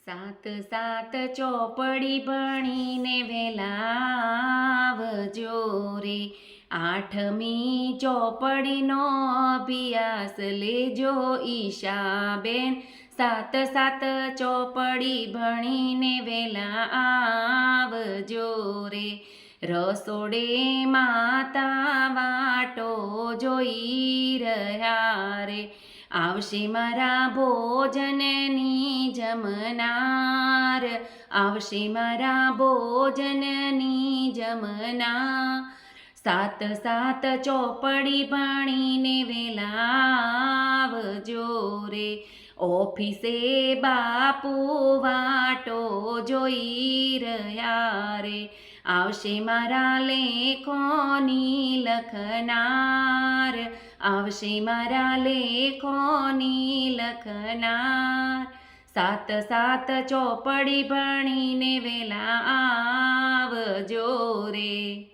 સાત સાત ચોપડી ભણીને વેલા આવજો રે. આઠમી ચોપડીનો અભ્યાસ લેજો ઈશાબેન. સાત સાત ચોપડી ભણીને વેલા આવજો રે. રસોડે માતા વાટો જોઈ રહ્યા રે. આવશે મારા ભોજનની જમનાર. આવશે મારા ભોજનની જમનાર. સાત સાત ચોપડી ભણીને વેલા આવજો રે. ઓફિસે બાપુ વાટો જોઈ રહ્યા રે. આવશે મારા લેખોની લખનાર. આવશે મારા લેખોની લખનાર. સાત સાત ચોપડી ભણીને વેલા આવજો રે.